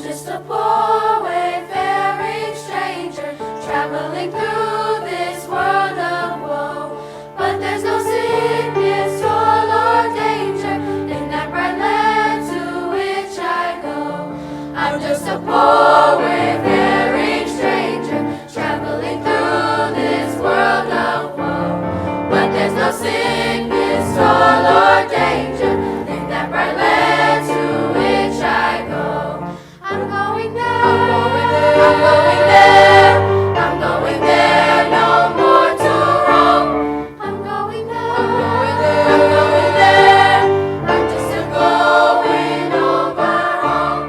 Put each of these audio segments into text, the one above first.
just a poor wayfaring stranger, traveling through this world of woe. But there's no sickness, toil, or danger in that bright land to which I go. I'm just a poor wayfaring stranger, traveling through this world of woe. But there's no sickness, toil, or danger in that bright land to which I go. I'm going there, I'm going there, I'm going there, no more to roam. I'm going there, I'm going there, I'm just a going over home.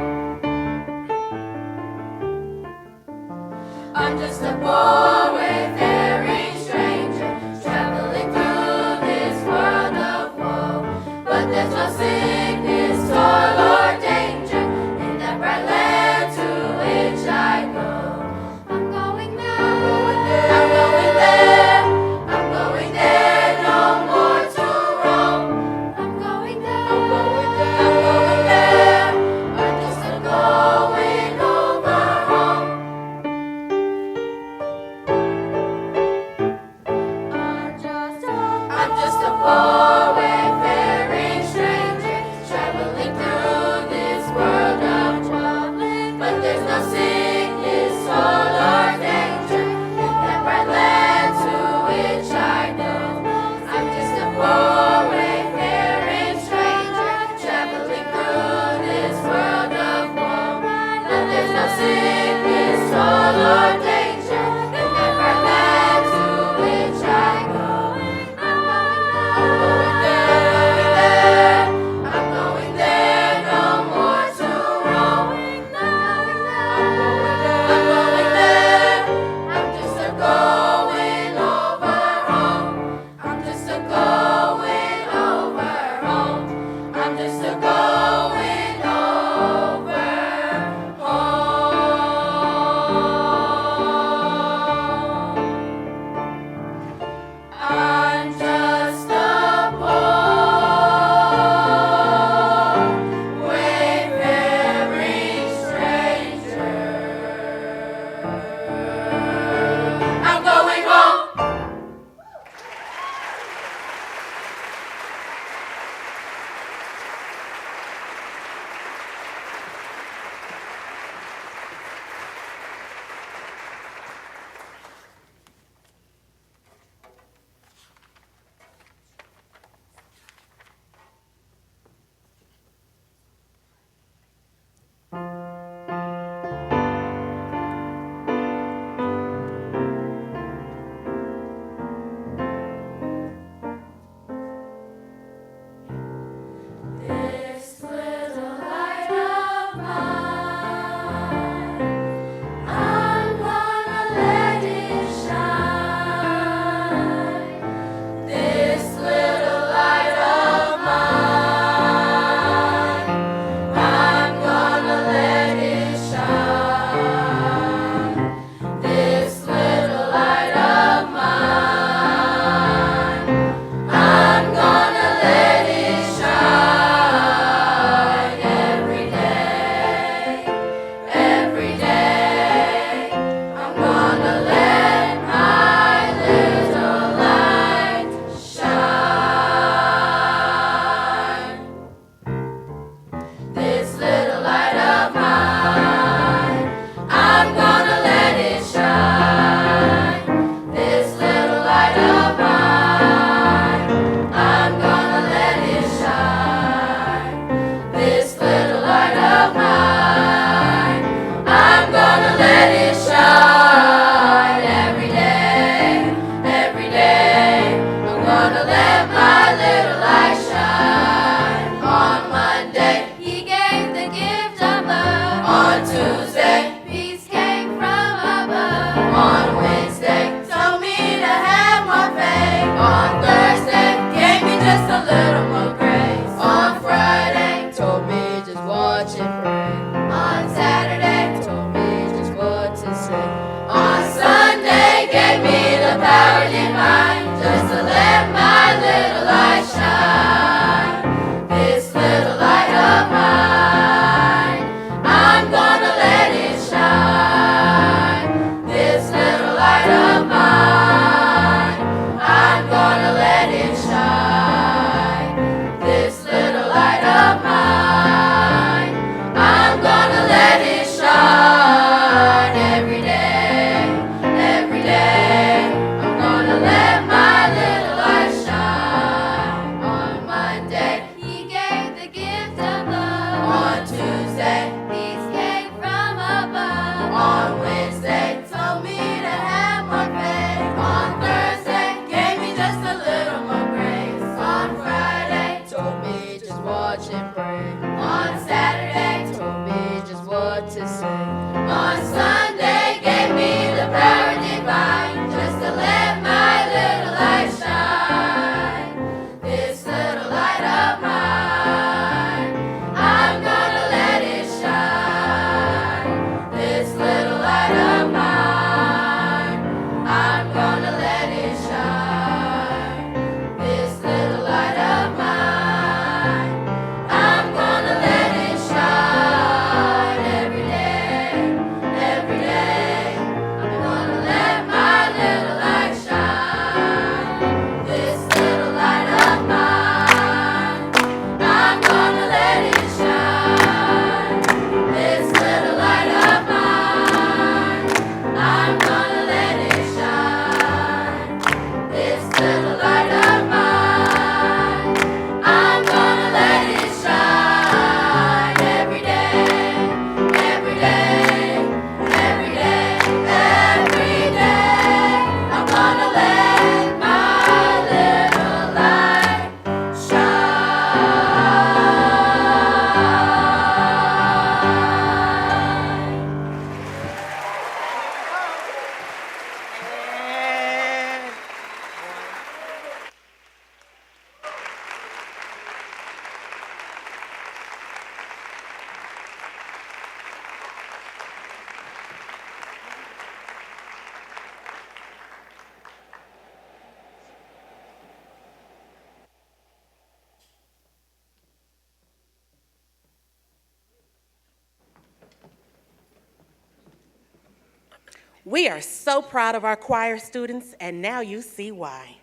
We are so proud of our choir students, and now you see why.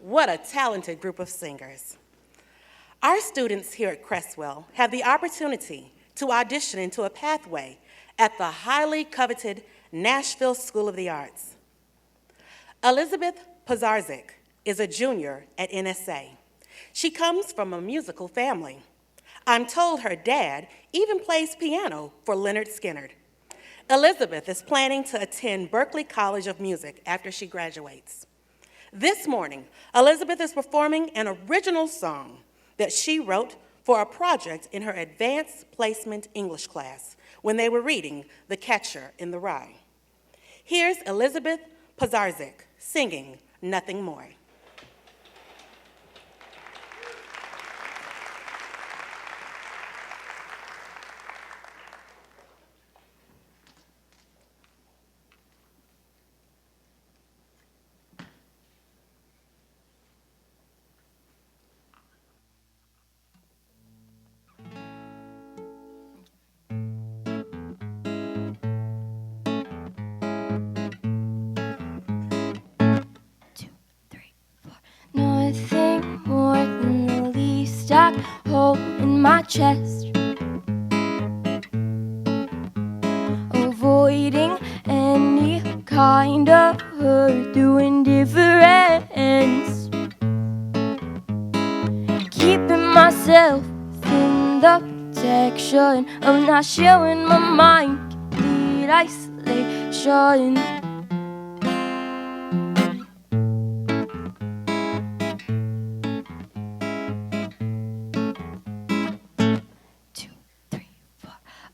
What a talented group of singers. Our students here at Creswell have the opportunity to audition into a pathway at the highly coveted Nashville School of the Arts. Elizabeth Pazarzik is a junior at NSA. She comes from a musical family. I'm told her dad even plays piano for Leonard Skinner. Elizabeth is planning to attend Berklee College of Music after she graduates. This morning, Elizabeth is performing an original song that she wrote for a project in her advanced placement English class when they were reading The Catcher in the Rye. Here's Elizabeth Pazarzik singing Nothing More. Nothing more than the least I hold in my chest, avoiding any kind of hurt through indifference, keeping myself in the protection of not showing my mind, complete isolation.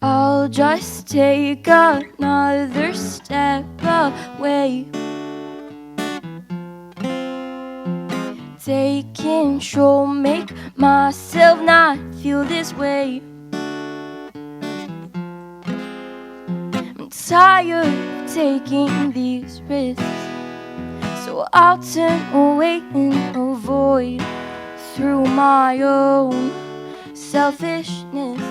I'll just take another step away, take control, make myself not feel this way. I'm tired of taking these risks, so I'll turn away and avoid through my own selfishness.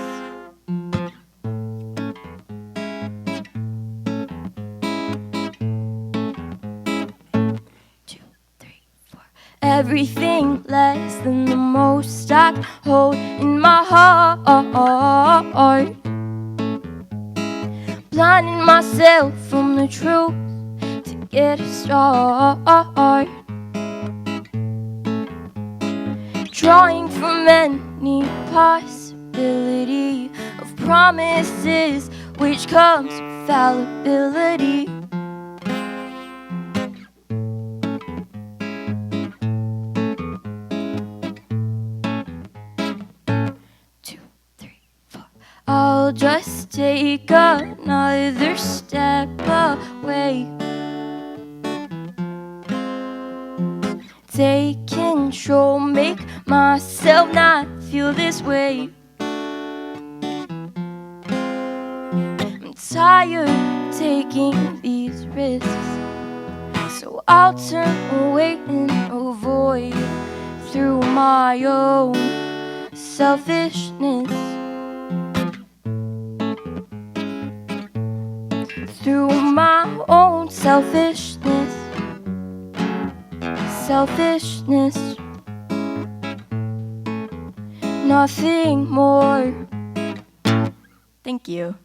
Everything less than the most I can hold in my heart, blinding myself from the truth to get a start, drawing from any possibility of promises which comes with fallibility. I'll just take another step away, take control, make myself not feel this way. I'm tired of taking these risks, so I'll turn away and avoid through my own selfishness. Through my own selfishness, nothing more. Thank you.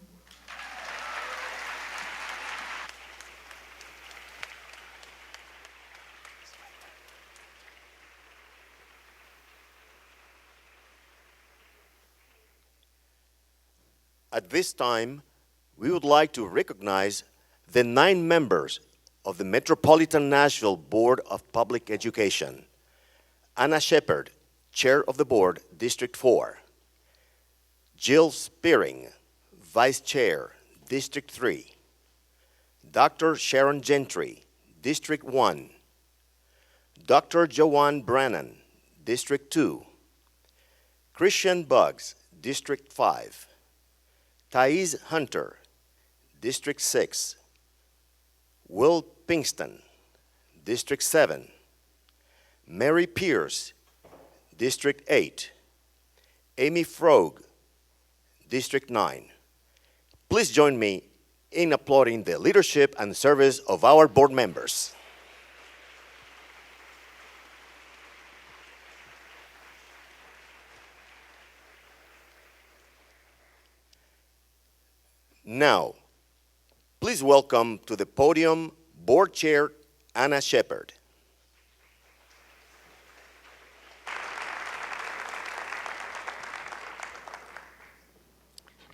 At this time, we would like to recognize the 9 members of the Metropolitan Nashville Board of Public Education. Anna Shepard, Chair of the Board, District 4. Jill Spearing, Vice Chair, District 3. Dr. Sharon Gentry, District 1. Dr. Joanne Brannan, District 2. Christian Buggs, District 5. Thais Hunter, District 6. Will Pinkston, District 7. Mary Pierce, District 8. Amy Frog, District 9. Please join me in applauding the leadership and service of our board members. Now, please welcome to the podium Board Chair Anna Shepard.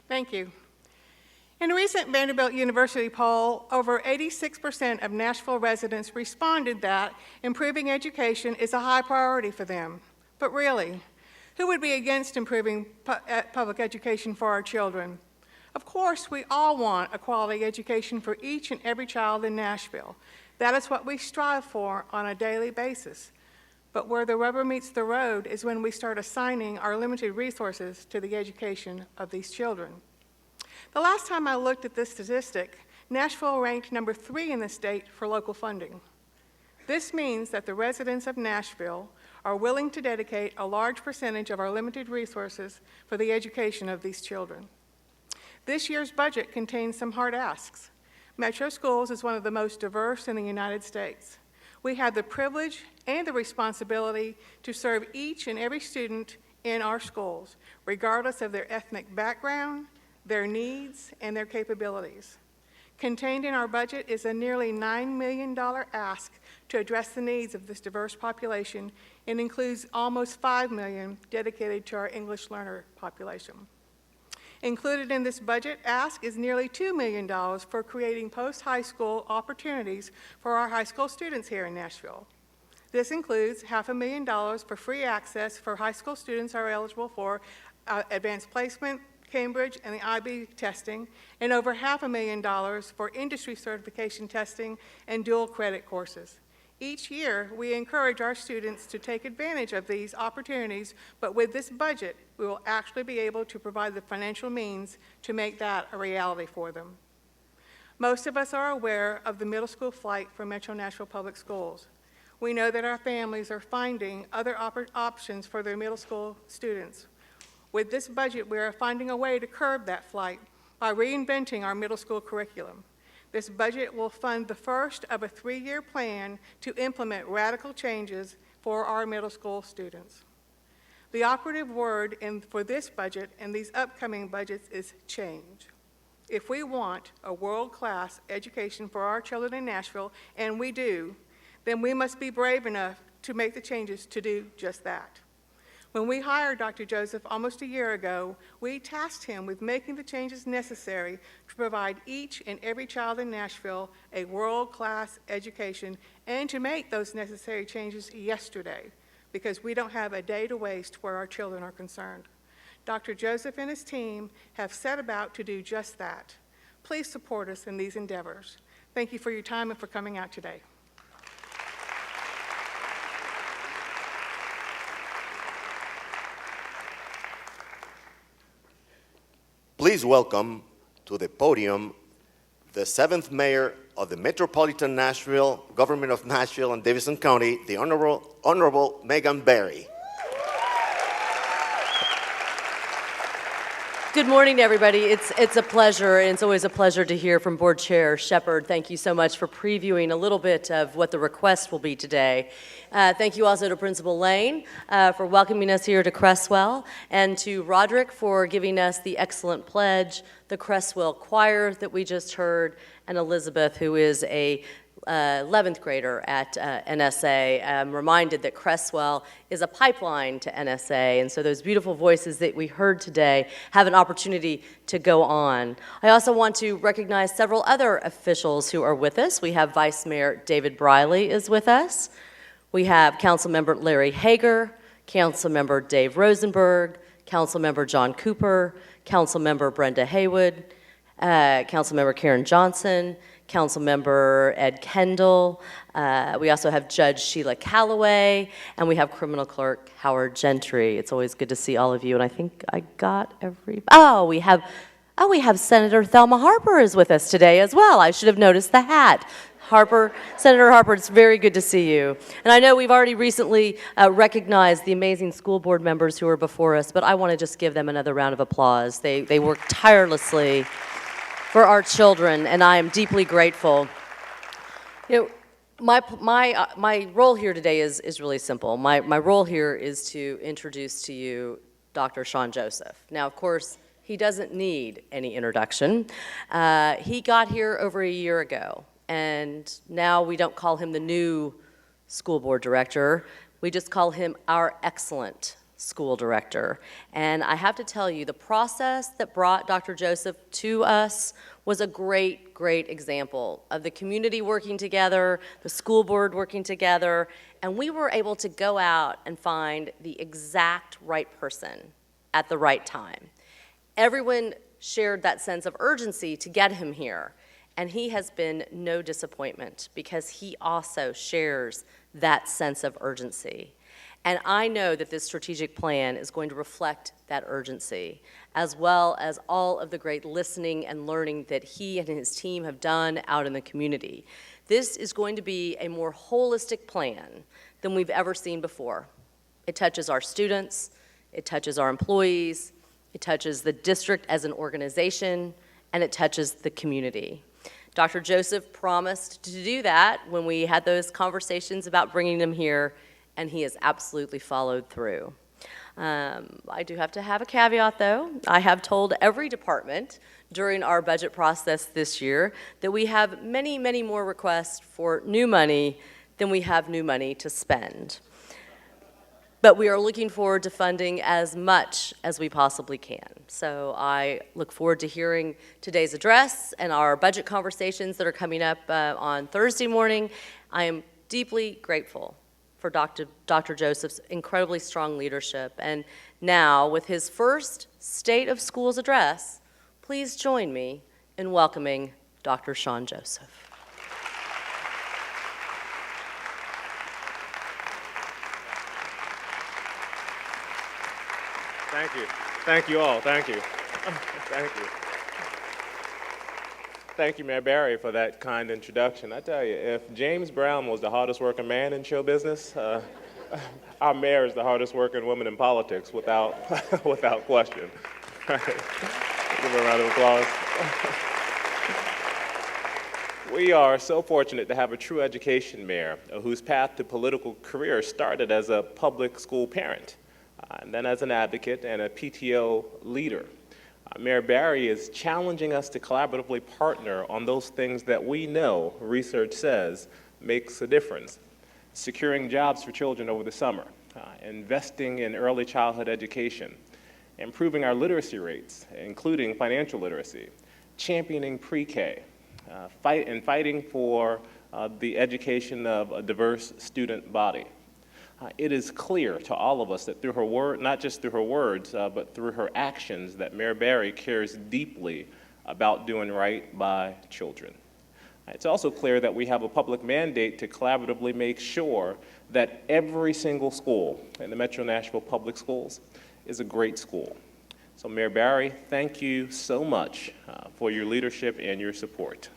Thank you. In a recent Vanderbilt University poll, over 86% of Nashville residents responded that improving education is a high priority for them. But really, who would be against improving public education for our children? Of course, we all want a quality education for each and every child in Nashville. That is what we strive for on a daily basis. But where the rubber meets the road is when we start assigning our limited resources to the education of these children. The last time I looked at this statistic, Nashville ranked number 3 in the state for local funding. This means that the residents of Nashville are willing to dedicate a large percentage of our limited resources for the education of these children. This year's budget contains some hard asks. Metro Schools is one of the most diverse in the United States. We have the privilege and the responsibility to serve each and every student in our schools, regardless of their ethnic background, their needs, and their capabilities. Contained in our budget is a nearly $9 million ask to address the needs of this diverse population and includes almost $5 million dedicated to our English learner population. Included in this budget ask is nearly $2 million for creating post-high school opportunities for our high school students here in Nashville. This includes $500,000 for free access for high school students who are eligible for advanced placement, Cambridge, and the IB testing, and over $500,000 for industry certification testing and dual credit courses. Each year, we encourage our students to take advantage of these opportunities, but with this budget, we will actually be able to provide the financial means to make that a reality for them. Most of us are aware of the middle school flight from Metro Nashville Public Schools. We know that our families are finding other options for their middle school students. With this budget, we are finding a way to curb that flight by reinventing our middle school curriculum. This budget will fund the first of a 3-year plan to implement radical changes for our middle school students. The operative word for this budget and these upcoming budgets is change. If we want a world-class education for our children in Nashville, and we do, then we must be brave enough to make the changes to do just that. When we hired Dr. Joseph almost a year ago, we tasked him with making the changes necessary to provide each and every child in Nashville a world-class education and to make those necessary changes yesterday, because we don't have a day to waste where our children are concerned. Dr. Joseph and his team have set about to do just that. Please support us in these endeavors. Thank you for your time and for coming out today. Please welcome to the podium the 7th Mayor of the Metropolitan Nashville, Government of Nashville and Davidson County, the Honorable Megan Berry. Good morning, everybody. It's a pleasure, and it's always a pleasure to hear from Board Chair Shepard. Thank you so much for previewing a little bit of what the request will be today. Thank you also to Principal Lane for welcoming us here to Creswell, and to Roderick for giving us the excellent pledge, the Creswell Choir that we just heard, and Elizabeth, who is a 11th grader at NSA. I'm reminded that Creswell is a pipeline to NSA, and so those beautiful voices that we heard today have an opportunity to go on. I also want to recognize several other officials who are with us. We have Vice Mayor David Briley is with us. We have Councilmember Larry Hager, Councilmember Dave Rosenberg, Councilmember John Cooper, Councilmember Brenda Haywood, Councilmember Karen Johnson, Councilmember Ed Kendall. We also have Judge Sheila Calloway, and we have Criminal Clerk Howard Gentry. It's always good to see all of you, and I think I got every. We have Senator Thelma Harper is with us today as well. I should have noticed the hat. Senator Harper, it's very good to see you. And I know we've already recently recognized the amazing school board members who are before us, but I want to just give them another round of applause. They work tirelessly for our children, and I am deeply grateful. You know, my role here today is really simple. My role here is to introduce to you Dr. Shawn Joseph. Now, of course, he doesn't need any introduction. He got here over a year ago, and now we don't call him the new school board director. We just call him our excellent school director. And I have to tell you, the process that brought Dr. Joseph to us was a great, great example of the community working together, the school board working together, and we were able to go out and find the exact right person at the right time. Everyone shared that sense of urgency to get him here, and he has been no disappointment because he also shares that sense of urgency. And I know that this strategic plan is going to reflect that urgency, as well as all of the great listening and learning that he and his team have done out in the community. This is going to be a more holistic plan than we've ever seen before. It touches our students, it touches our employees, it touches the district as an organization, and it touches the community. Dr. Joseph promised to do that when we had those conversations about bringing him here, and he has absolutely followed through. I do have to have a caveat, though. I have told every department during our budget process this year that we have many, many more requests for new money than we have new money to spend. But we are looking forward to funding as much as we possibly can. So I look forward to hearing today's address and our budget conversations that are coming up on Thursday morning. I am deeply grateful for Dr. Joseph's incredibly strong leadership. And now, with his first State of Schools address, please join me in welcoming Dr. Shawn Joseph. Thank you. Thank you all. Thank you. Thank you. Thank you, Mayor Barry, for that kind introduction. I tell you, if James Brown was the hardest working man in show business, our mayor is the hardest working woman in politics, without question. Give her a round of applause. We are so fortunate to have a true education mayor whose path to political career started as a public school parent, and then as an advocate and a PTO leader. Mayor Barry is challenging us to collaboratively partner on those things that we know, research says, makes a difference. Securing jobs for children over the summer, investing in early childhood education, improving our literacy rates, including financial literacy, championing pre-K, fighting for the education of a diverse student body. It is clear to all of us that through her not just through her words, but through her actions, that Mayor Barry cares deeply about doing right by children. It's also clear that we have a public mandate to collaboratively make sure that every single school in the Metro Nashville Public Schools is a great school. So Mayor Barry, thank you so much for your leadership and your support.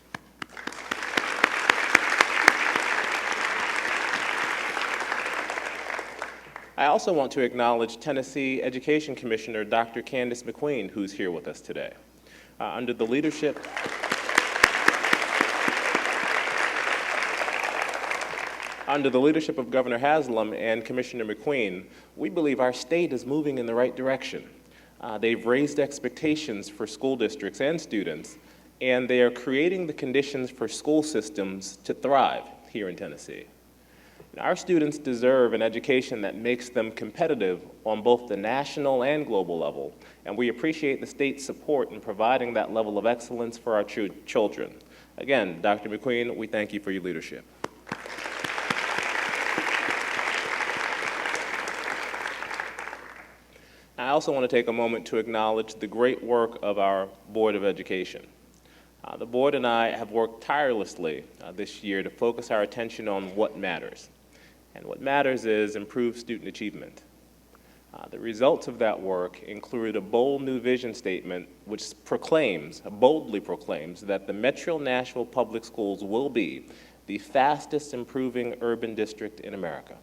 I also want to acknowledge Tennessee Education Commissioner Dr. Candace McQueen, who's here with us today. Under the leadership of Governor Haslam and Commissioner McQueen, we believe our state is moving in the right direction. They've raised expectations for school districts and students, and they are creating the conditions for school systems to thrive here in Tennessee. Our students deserve an education that makes them competitive on both the national and global level, and we appreciate the state's support in providing that level of excellence for our children. Again, Dr. McQueen, we thank you for your leadership. I also want to take a moment to acknowledge the great work of our Board of Education. The board and I have worked tirelessly this year to focus our attention on what matters. And what matters is improved student achievement. The results of that work include a bold new vision statement which boldly proclaims that the Metro Nashville Public Schools will be the fastest improving urban district in America.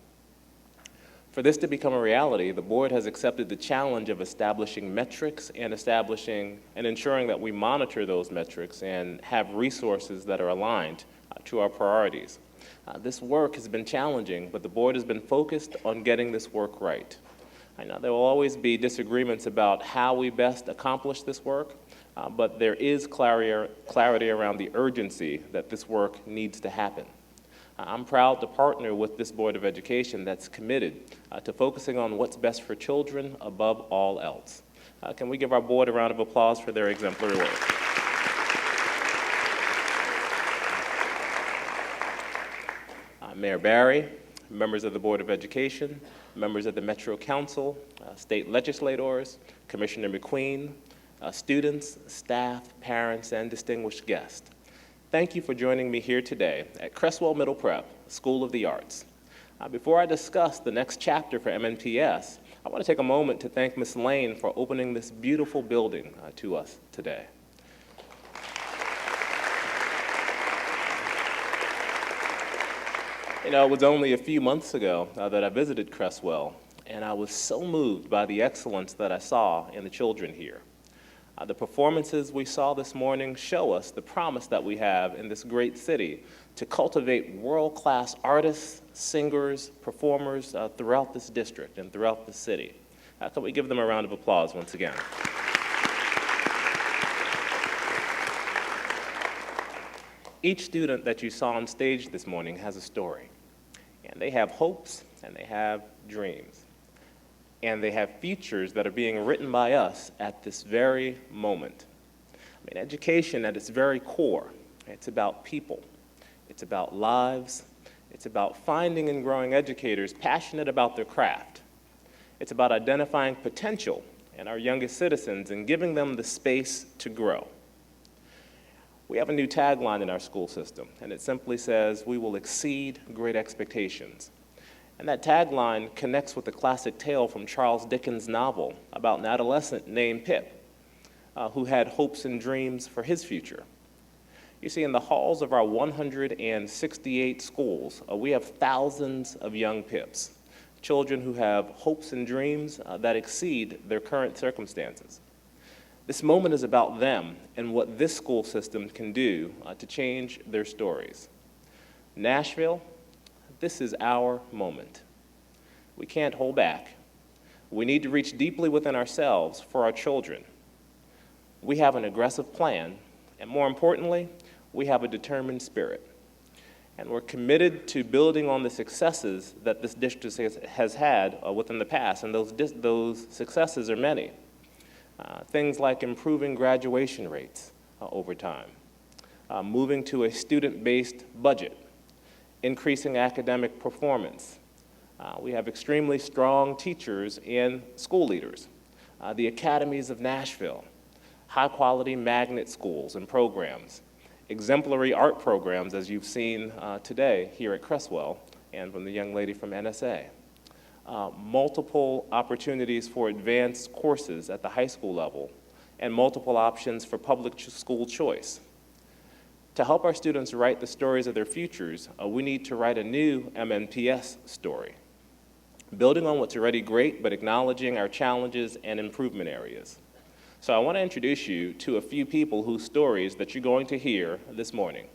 For this to become a reality, the board has accepted the challenge of establishing metrics and ensuring that we monitor those metrics and have resources that are aligned to our priorities. This work has been challenging, but the board has been focused on getting this work right. I know there will always be disagreements about how we best accomplish this work, but there is clarity around the urgency that this work needs to happen. I'm proud to partner with this Board of Education that's committed to focusing on what's best for children above all else. Can we give our board a round of applause for their exemplary work? Mayor Barry, members of the Board of Education, members of the Metro Council, state legislators, Commissioner McQueen, students, staff, parents, and distinguished guests. Thank you for joining me here today at Creswell Middle Prep, School of the Arts. Before I discuss the next chapter for MNPS, I want to take a moment to thank Ms. Lane for opening this beautiful building to us today. You know, it was only a few months ago that I visited Creswell, and I was so moved by the excellence that I saw in the children here. The performances we saw this morning show us the promise that we have in this great city to cultivate world-class artists, singers, performers throughout this district and throughout the city. Can we give them a round of applause once again? Each student that you saw on stage this morning has a story, and they have hopes and they have dreams. And they have futures that are being written by us at this very moment. I mean, education at its very core, it's about people, it's about lives, it's about finding and growing educators passionate about their craft. It's about identifying potential in our youngest citizens and giving them the space to grow. We have a new tagline in our school system, and it simply says, "We will exceed great expectations." And that tagline connects with the classic tale from Charles Dickens' novel about an adolescent named Pip, who had hopes and dreams for his future. You see, in the halls of our 168 schools, we have thousands of young Pips, children who have hopes and dreams that exceed their current circumstances. This moment is about them and what this school system can do to change their stories. Nashville, this is our moment. We can't hold back. We need to reach deeply within ourselves for our children. We have an aggressive plan, and more importantly, we have a determined spirit. And we're committed to building on the successes that this district has had within the past, and those successes are many. Things like improving graduation rates over time, moving to a student-based budget, increasing academic performance. We have extremely strong teachers and school leaders, the academies of Nashville, high-quality magnet schools and programs, exemplary art programs, as you've seen today here at Creswell and from the young lady from NSA. Multiple opportunities for advanced courses at the high school level, and multiple options for public school choice. To help our students write the stories of their futures, we need to write a new MNPS story, building on what's already great, but acknowledging our challenges and improvement areas. So I want to introduce you to a few people whose stories that you're going to hear this morning.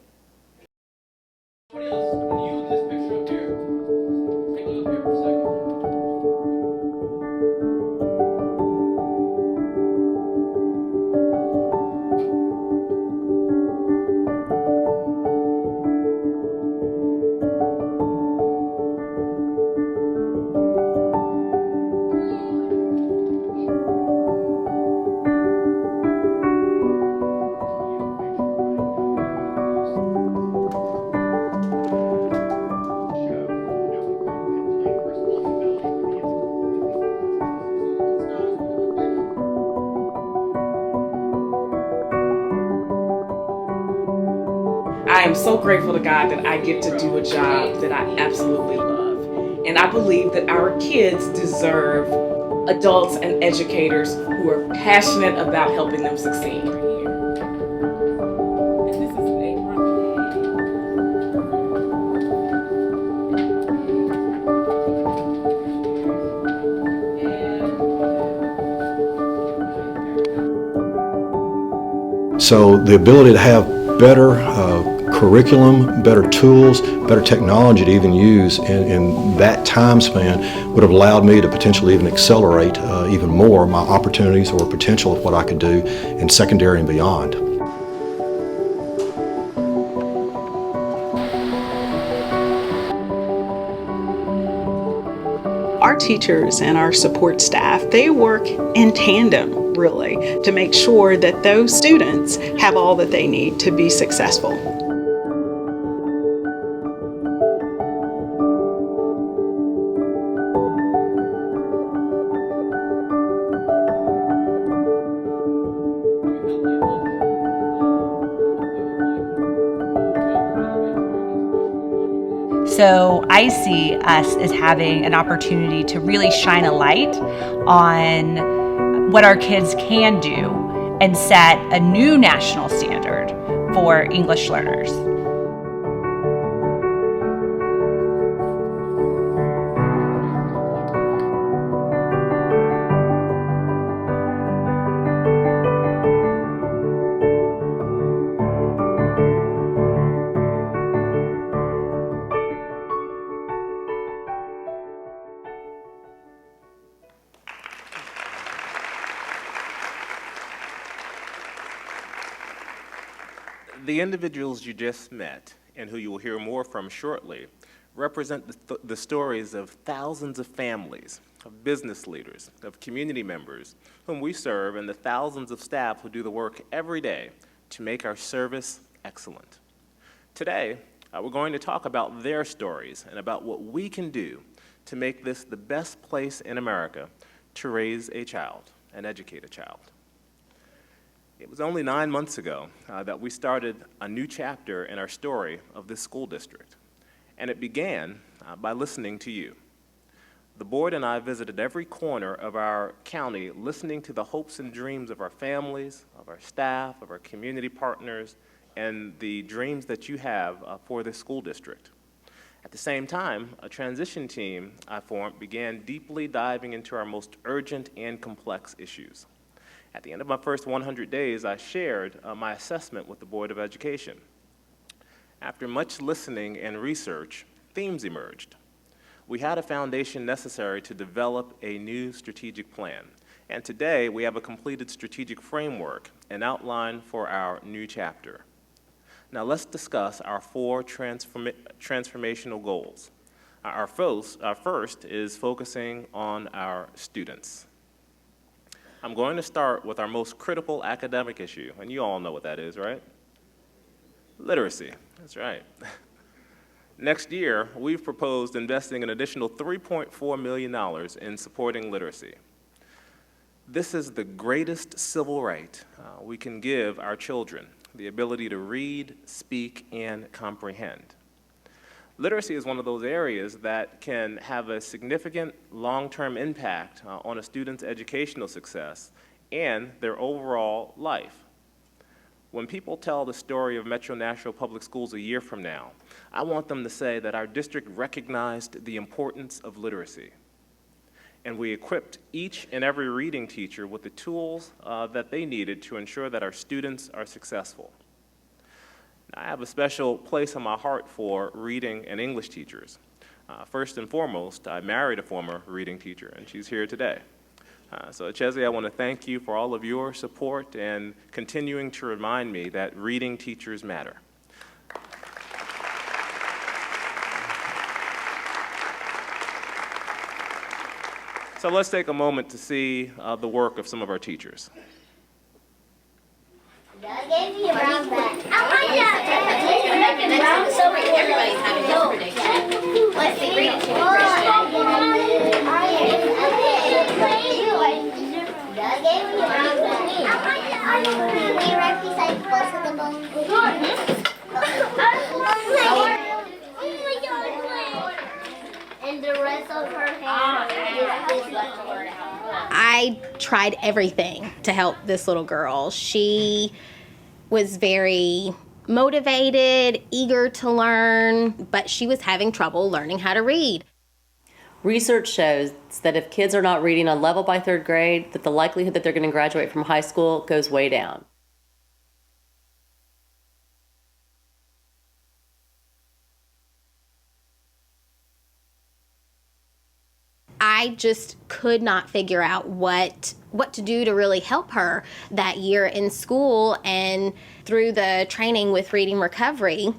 I am so grateful to God that I get to do a job that I absolutely love. And I believe that our kids deserve adults and educators who are passionate about helping them succeed. So the ability to have better curriculum, better tools, better technology to even use in that time span would have allowed me to potentially even accelerate even more my opportunities or potential of what I could do in secondary and beyond. Our teachers and our support staff, they work in tandem, really, to make sure that those students have all that they need to be successful. So I see us as having an opportunity to really shine a light on what our kids can do and set a new national standard for English learners. The individuals you just met, and who you will hear more from shortly, represent the stories of thousands of families, of business leaders, of community members whom we serve, and the thousands of staff who do the work every day to make our service excellent. Today, we're going to talk about their stories and about what we can do to make this the best place in America to raise a child and educate a child. It was only 9 months ago that we started a new chapter in our story of this school district, and it began by listening to you. The board and I visited every corner of our county, listening to the hopes and dreams of our families, of our staff, of our community partners, and the dreams that you have for this school district. At the same time, a transition team I formed began deeply diving into our most urgent and complex issues. At the end of my first 100 days, I shared my assessment with the Board of Education. After much listening and research, themes emerged. We had a foundation necessary to develop a new strategic plan, and today we have a completed strategic framework, an outline for our new chapter. Now let's discuss our 4 transformational goals. Our first is focusing on our students. I'm going to start with our most critical academic issue, and you all know what that is, right? Literacy, that's right. Next year, we've proposed investing an additional $3.4 million in supporting literacy. This is the greatest civil right we can give our children, the ability to read, speak, and comprehend. Literacy is one of those areas that can have a significant long-term impact on a student's educational success and their overall life. When people tell the story of Metro Nashville Public Schools a year from now, I want them to say that our district recognized the importance of literacy. And we equipped each and every reading teacher with the tools that they needed to ensure that our students are successful. I have a special place in my heart for reading and English teachers. First and foremost, I married a former reading teacher, and she's here today. So Chezzy, I want to thank you for all of your support and continuing to remind me that reading teachers matter. So let's take a moment to see the work of some of our teachers. I gave you a brown bag. I like that. Brown is over here. Everybody's having a different prediction. Let's see. Read it to I gave you a brown bag. We right beside both of the bones. And the rest of her hair is left over. I tried everything to help this little girl. She was very motivated, eager to learn, but she was having trouble learning how to read. Research shows that if kids are not reading on level by 3rd grade, that the likelihood that they're going to graduate from high school goes way down. I just could not figure out what to do to really help her that year in school. And through the training with Reading Recovery,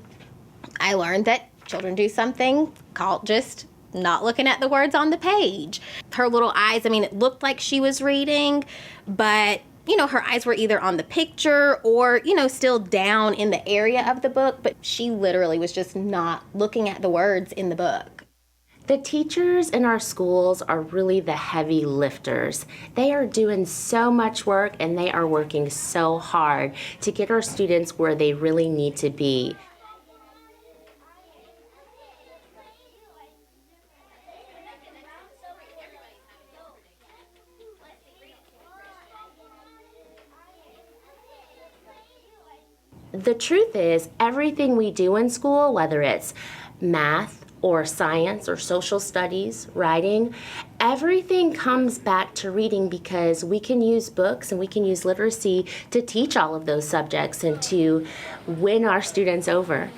I learned that children do something called just not looking at the words on the page. Her little eyes, I mean, it looked like she was reading, but her eyes were either on the picture or, still down in the area of the book, but she literally was just not looking at the words in the book. The teachers in our schools are really the heavy lifters. They are doing so much work and they are working so hard to get our students where they really need to be. The truth is, everything we do in school, whether it's math or science or social studies, writing, everything comes back to reading because we can use books and we can use literacy to teach all of those subjects and to win our students over.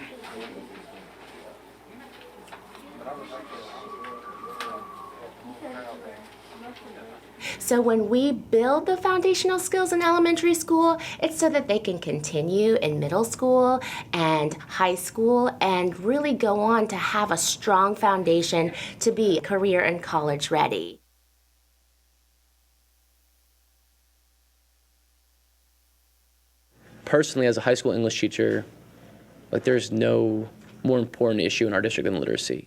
So when we build the foundational skills in elementary school, it's so that they can continue in middle school and high school and really go on to have a strong foundation to be career and college ready. Personally, as a high school English teacher, there's no more important issue in our district than literacy.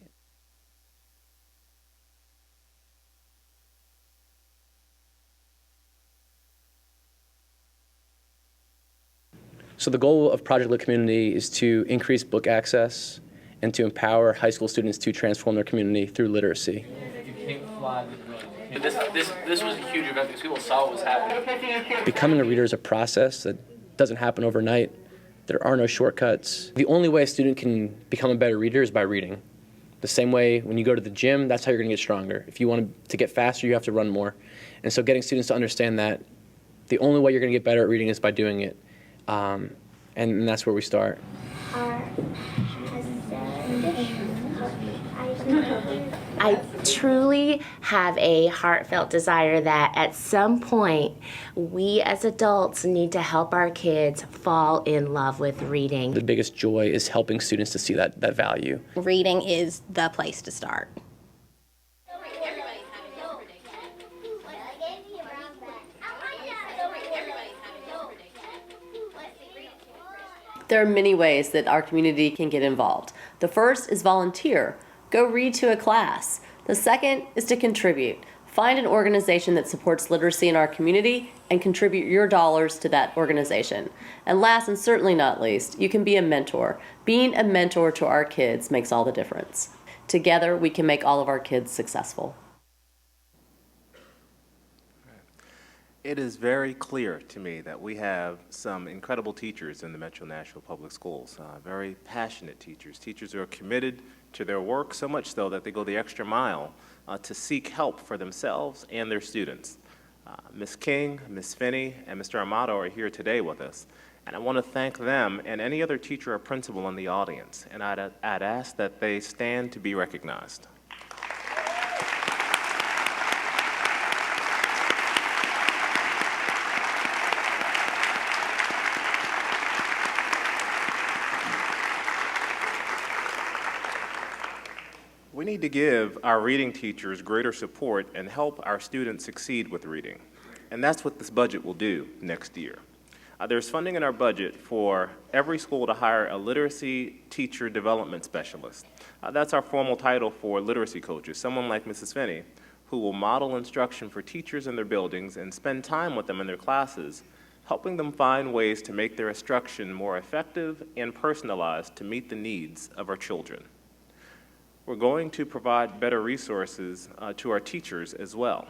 So the goal of Project Lit Community is to increase book access and to empower high school students to transform their community through literacy. This was a huge event because people saw what was happening. Becoming a reader is a process that doesn't happen overnight. There are no shortcuts. The only way a student can become a better reader is by reading. The same way when you go to the gym, that's how you're going to get stronger. If you want to get faster, you have to run more. And so getting students to understand that the only way you're going to get better at reading is by doing it. And that's where we start. I truly have a heartfelt desire that at some point we as adults need to help our kids fall in love with reading. The biggest joy is helping students to see that value. Reading is the place to start. There are many ways that our community can get involved. The first is volunteer. Go read to a class. The second is to contribute. Find an organization that supports literacy in our community and contribute your dollars to that organization. And last and certainly not least, you can be a mentor. Being a mentor to our kids makes all the difference. Together, we can make all of our kids successful. It is very clear to me that we have some incredible teachers in the Metro Nashville Public Schools, very passionate teachers who are committed to their work, so much so that they go the extra mile to seek help for themselves and their students. Ms. King, Ms. Finney, and Mr. Amato are here today with us, and I want to thank them and any other teacher or principal in the audience, and I'd ask that they stand to be recognized. We need to give our reading teachers greater support and help our students succeed with reading. And that's what this budget will do next year. There's funding in our budget for every school to hire a literacy teacher development specialist. That's our formal title for literacy coaches, someone like Mrs. Finney, who will model instruction for teachers in their buildings and spend time with them in their classes, helping them find ways to make their instruction more effective and personalized to meet the needs of our children. We're going to provide better resources to our teachers as well.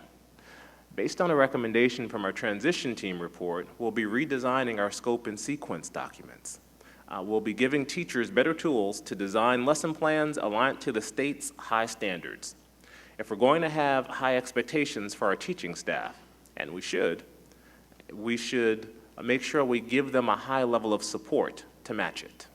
Based on a recommendation from our transition team report, we'll be redesigning our scope and sequence documents. We'll be giving teachers better tools to design lesson plans aligned to the state's high standards. If we're going to have high expectations for our teaching staff, and we should make sure we give them a high level of support to match it.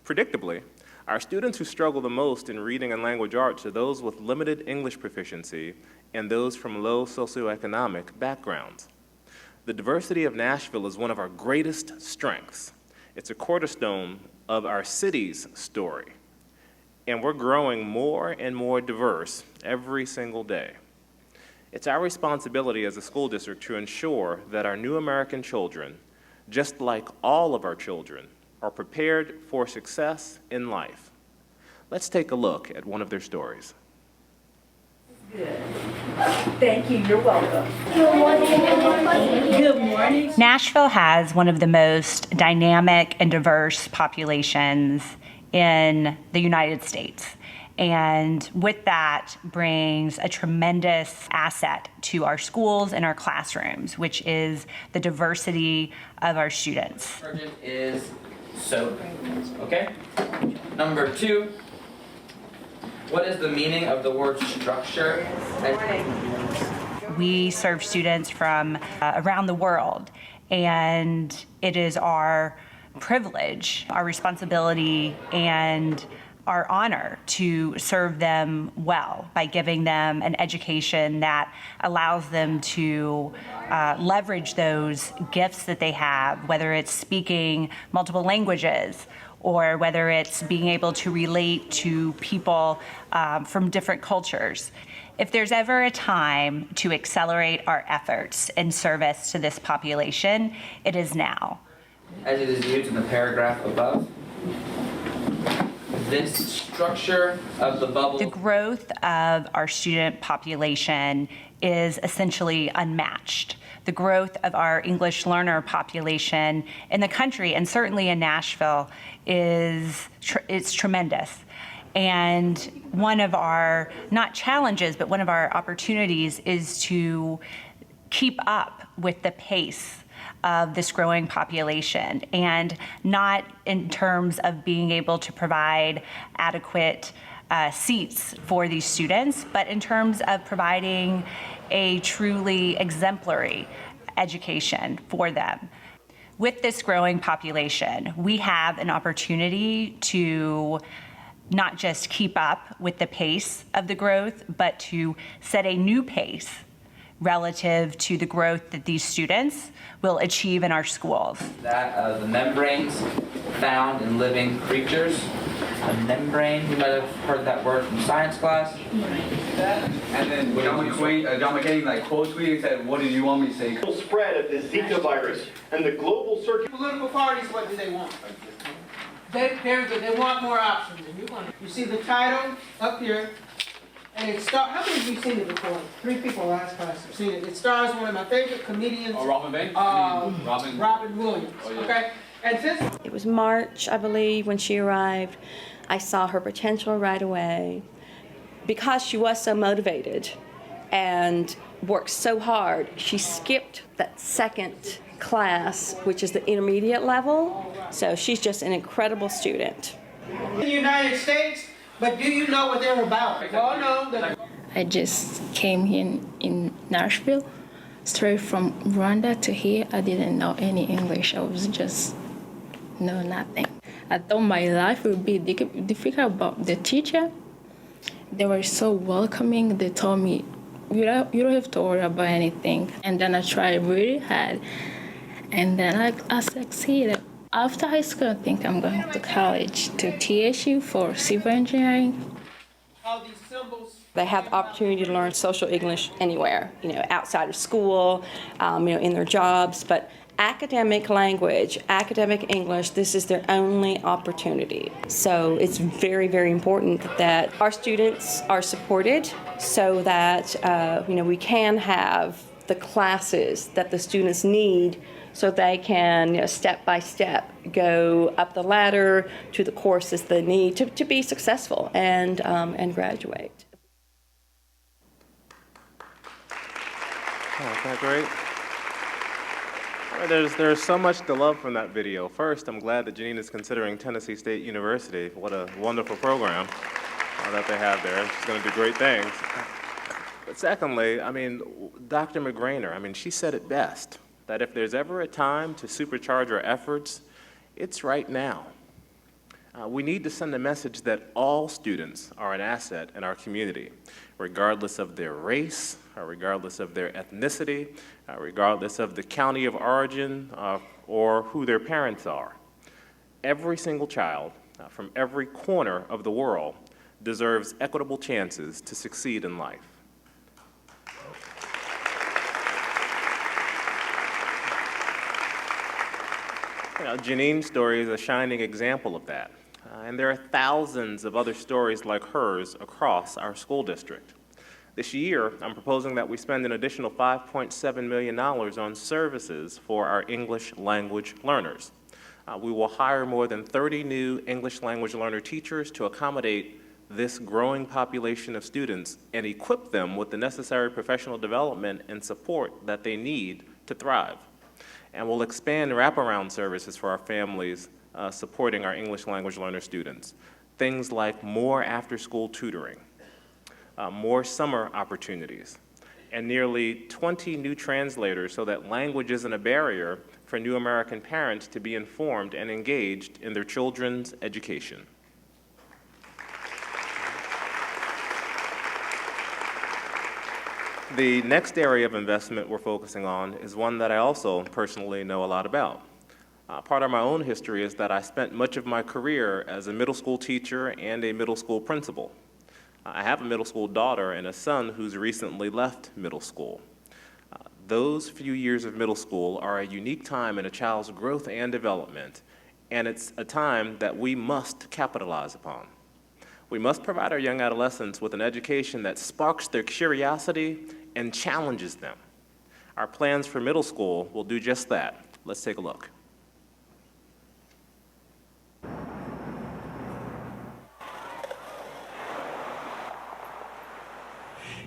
Predictably, Our students who struggle the most in reading and language arts are those with limited English proficiency and those from low socioeconomic backgrounds. The diversity of Nashville is one of our greatest strengths. It's a cornerstone of our city's story. And we're growing more and more diverse every single day. It's our responsibility as a school district to ensure that our new American children, just like all of our children, are prepared for success in life. Let's take a look at one of their stories. Good. Thank you. You're welcome. Good morning. Good morning. Nashville has one of the most dynamic and diverse populations in the United States. And with that brings a tremendous asset to our schools and our classrooms, which is the diversity of our students. Sergeant is soap. Okay? Number 2, what is the meaning of the word structure? We serve students from around the world, and it is our privilege, our responsibility, and our honor to serve them well by giving them an education that allows them to leverage those gifts that they have, whether it's speaking multiple languages or whether it's being able to relate to people from different cultures. If there's ever a time to accelerate our efforts in service to this population, it is now. As it is used in the paragraph above, this structure of the bubble. The growth of our student population is essentially unmatched. The growth of our English learner population in the country, and certainly in Nashville, it's tremendous. And one of our, not challenges, but one of our opportunities is to keep up with the pace of this growing population, and not in terms of being able to provide adequate seats for these students, but in terms of providing a truly exemplary education for them. With this growing population, we have an opportunity to not just keep up with the pace of the growth, but to set a new pace relative to the growth that these students will achieve in our schools. That of the membranes found in living creatures. A membrane, you might have heard that word from science class. And then John McCain quote tweeted said, "What did you want me to say?" Spread of the Zika virus and the global circuit. Political parties, what do they want? They want more options. And you see the title up here, and it stars. How many of you seen it before? 3 people last class have seen it. It stars one of my favorite comedians. Oh, Robin Banks? Robin Williams. Oh, yeah. Okay. And since it was March, I believe, when she arrived, I saw her potential right away. Because she was so motivated and worked so hard, she skipped that second class, which is the intermediate level. So she's just an incredible student. in the United States, but do you know what they're about? Well, no. I just came here in Nashville, straight from Rwanda to here. I didn't know any English. I was just know nothing. I thought my life would be difficult, but the teacher, they were so welcoming. They told me, you don't have to worry about anything. And then I tried really hard, and then I succeeded. After high school, I think I'm going to college, to TSU for civil engineering. They have the opportunity to learn social English anywhere, outside of school, in their jobs, but academic language, academic English, this is their only opportunity. So it's very, very important that our students are supported so that, we can have the classes that the students need so they can, step by step, go up the ladder to the courses they need to be successful and graduate. Oh, isn't that great? There's so much to love from that video. First, I'm glad that Janine is considering Tennessee State University. What a wonderful program that they have there. She's going to do great things. But secondly, Dr. McGrainer, she said it best, that if there's ever a time to supercharge our efforts, it's right now. We need to send a message that all students are an asset in our community, regardless of their race, or regardless of their ethnicity, regardless of the county of origin, or who their parents are. Every single child from every corner of the world deserves equitable chances to succeed in life. Janine's story is a shining example of that. And there are thousands of other stories like hers across our school district. This year, I'm proposing that we spend an additional $5.7 million on services for our English language learners. We will hire more than 30 new English language learner teachers to accommodate this growing population of students and equip them with the necessary professional development and support that they need to thrive. And we'll expand wraparound services for our families supporting our English language learner students. Things like more after-school tutoring, more summer opportunities, and nearly 20 new translators so that language isn't a barrier for new American parents to be informed and engaged in their children's education. The next area of investment we're focusing on is one that I also personally know a lot about. Part of my own history is that I spent much of my career as a middle school teacher and a middle school principal. I have a middle school daughter and a son who's recently left middle school. Those few years of middle school are a unique time in a child's growth and development, and it's a time that we must capitalize upon. We must provide our young adolescents with an education that sparks their curiosity and challenges them. Our plans for middle school will do just that. Let's take a look.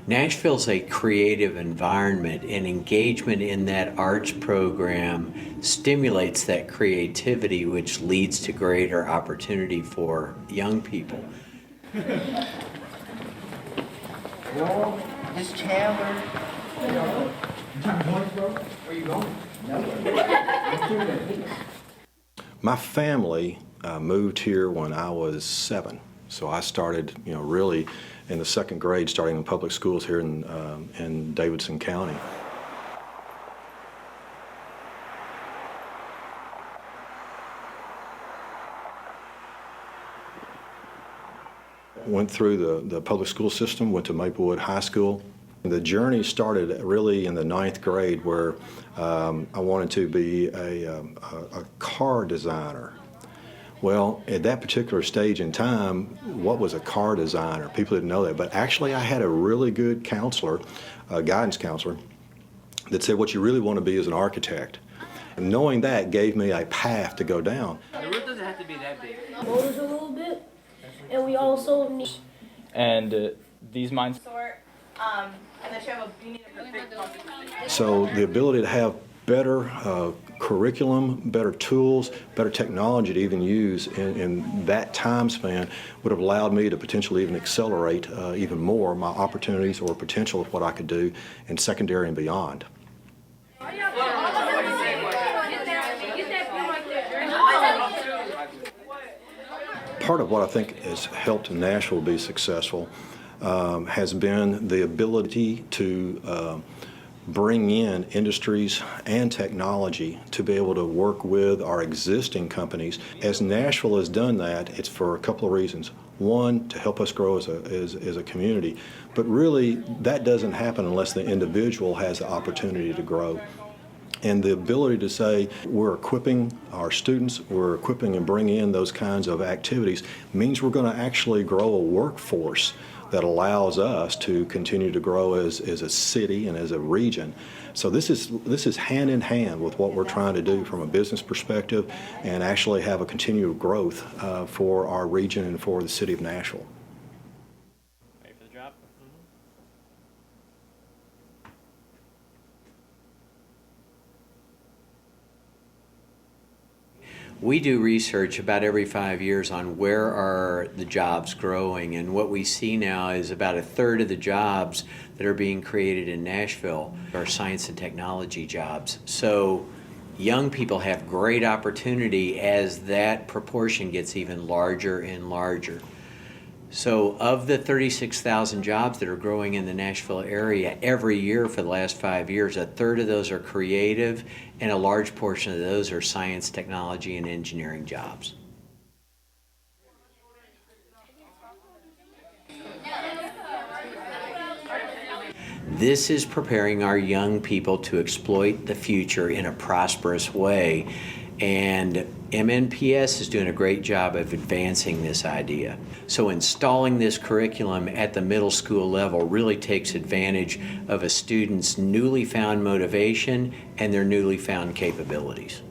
Nashville's a creative environment, and engagement in that arts program stimulates that creativity, which leads to greater opportunity for young people. Well, this Chandler. Where are you going? My family moved here when I was 7. So I started, really in the 2nd grade, starting in public schools here in Davidson County. Went through the public school system, went to Maplewood High School. The journey started really in the 9th grade, where I wanted to be a car designer. Well, at that particular stage in time, what was a car designer? People didn't know that, but actually I had a really good counselor, a guidance counselor, that said what you really want to be is an architect. And knowing that gave me a path to go down. The roof doesn't have to be that big. Motors a little bit, and we also need. And these mines. And that you have a big So the ability to have better curriculum, better tools, better technology to even use in that time span would have allowed me to potentially even accelerate even more my opportunities or potential of what I could do in secondary and beyond. Part of what I think has helped Nashville be successful has been the ability to bring in industries and technology to be able to work with our existing companies. As Nashville has done that, it's for a couple of reasons. One, to help us grow as a community, but really that doesn't happen unless the individual has the opportunity to grow. And the ability to say we're equipping our students, we're equipping and bringing in those kinds of activities means we're going to actually grow a workforce that allows us to continue to grow as a city and as a region. So this is hand in hand with what we're trying to do from a business perspective and actually have a continued growth for our region and for the city of Nashville. Ready for the drop? We do research about every 5 years on where are the jobs growing, and what we see now is about 1/3 of the jobs that are being created in Nashville are science and technology jobs. So young people have great opportunity as that proportion gets even larger and larger. So of the 36,000 jobs that are growing in the Nashville area every year for the last 5 years, a third of those are creative, and a large portion of those are science, technology, and engineering jobs. This is preparing our young people to exploit the future in a prosperous way, and MNPS is doing a great job of advancing this idea. So installing this curriculum at the middle school level really takes advantage of a student's newly found motivation and their newly found capabilities.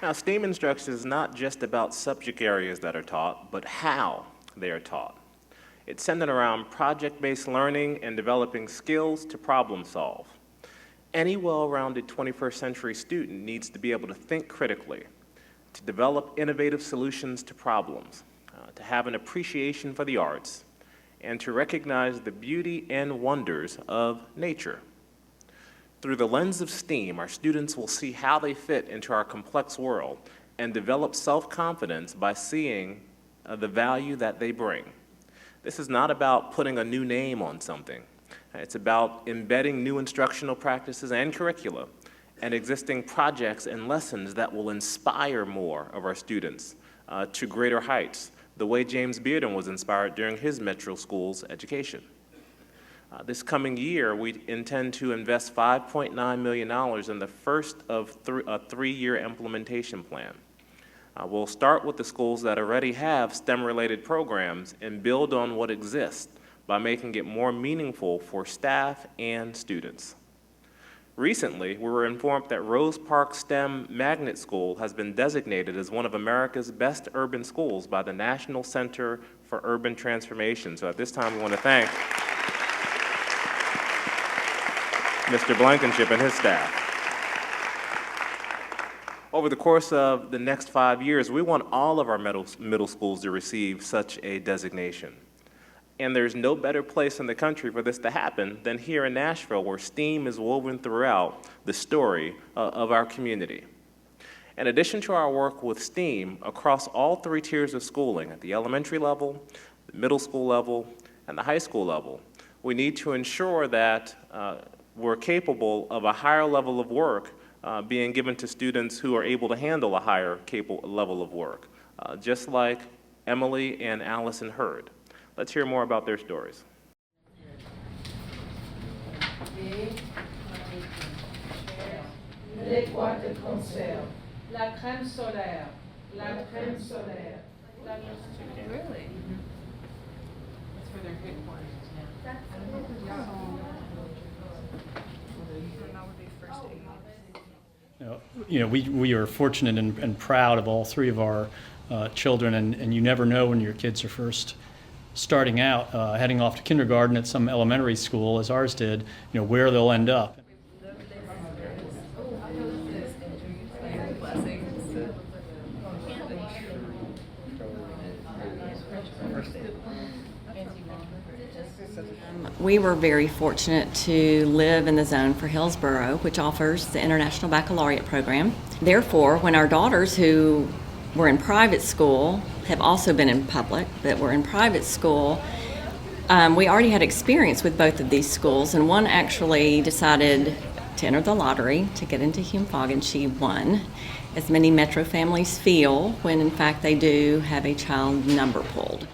Now, STEAM instruction is not just about subject areas that are taught, but how they are taught. It's centered around project-based learning and developing skills to problem solve. Any well-rounded 21st century student needs to be able to think critically, to develop innovative solutions to problems, to have an appreciation for the arts, and to recognize the beauty and wonders of nature. Through the lens of STEAM, our students will see how they fit into our complex world and develop self-confidence by seeing the value that they bring. This is not about putting a new name on something. It's about embedding new instructional practices and curricula and existing projects and lessons that will inspire more of our students to greater heights, the way James Bearden was inspired during his Metro Schools education. This coming year, we intend to invest $5.9 million in the first of a three-year implementation plan. We'll start with the schools that already have STEM-related programs and build on what exists by making it more meaningful for staff and students. Recently, we were informed that Rose Park STEM Magnet School has been designated as one of America's best urban schools by the National Center for Urban Transformation. So at this time, we want to thank Mr. Blankenship and his staff. Over the course of the next 5 years, we want all of our middle schools to receive such a designation. And there's no better place in the country for this to happen than here in Nashville, where STEAM is woven throughout the story of our community. In addition to our work with STEAM across all three tiers of schooling, at the elementary level, the middle school level, and the high school level, we need to ensure that we're capable of a higher level of work being given to students who are able to handle a higher level of work, just like Emily and Allison heard. Let's hear more about their stories. L'étoile de concert, la crème solaire, la crème solaire. Really? That's for their headquarters now. We are fortunate and proud of all three of our children, and you never know when your kids are first starting out, heading off to kindergarten at some elementary school, as ours did, where they'll end up. We were very fortunate to live in the zone for Hillsborough, which offers the International Baccalaureate program. Therefore, when our daughters who were in private school, have also been in public, but were in private school, we already had experience with both of these schools, and one actually decided to enter the lottery to get into Hume-Fogg, and she won, as many Metro families feel when in fact they do have a child number pulled.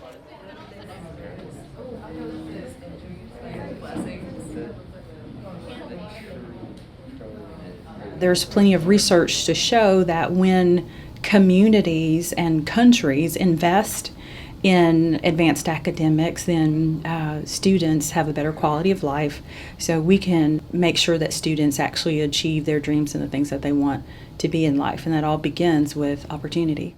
There's plenty of research to show that when communities and countries invest in advanced academics, then students have a better quality of life. So we can make sure that students actually achieve their dreams and the things that they want to be in life. And that all begins with opportunity.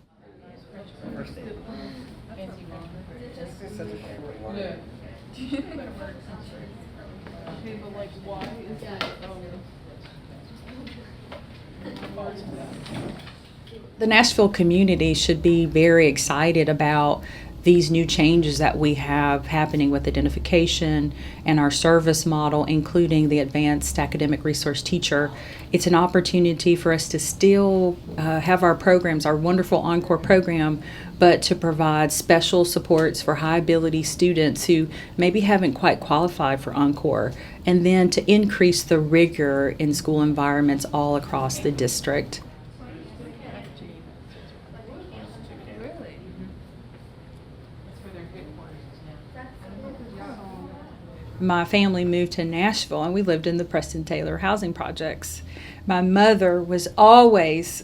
The Nashville community should be very excited about these new changes that we have happening with identification and our service model, including the advanced academic resource teacher. It's an opportunity for us to still have our programs, our wonderful Encore program, but to provide special supports for high ability students who maybe haven't quite qualified for Encore, and then to increase the rigor in school environments all across the district. My family moved to Nashville and we lived in the Preston Taylor housing projects. My mother was always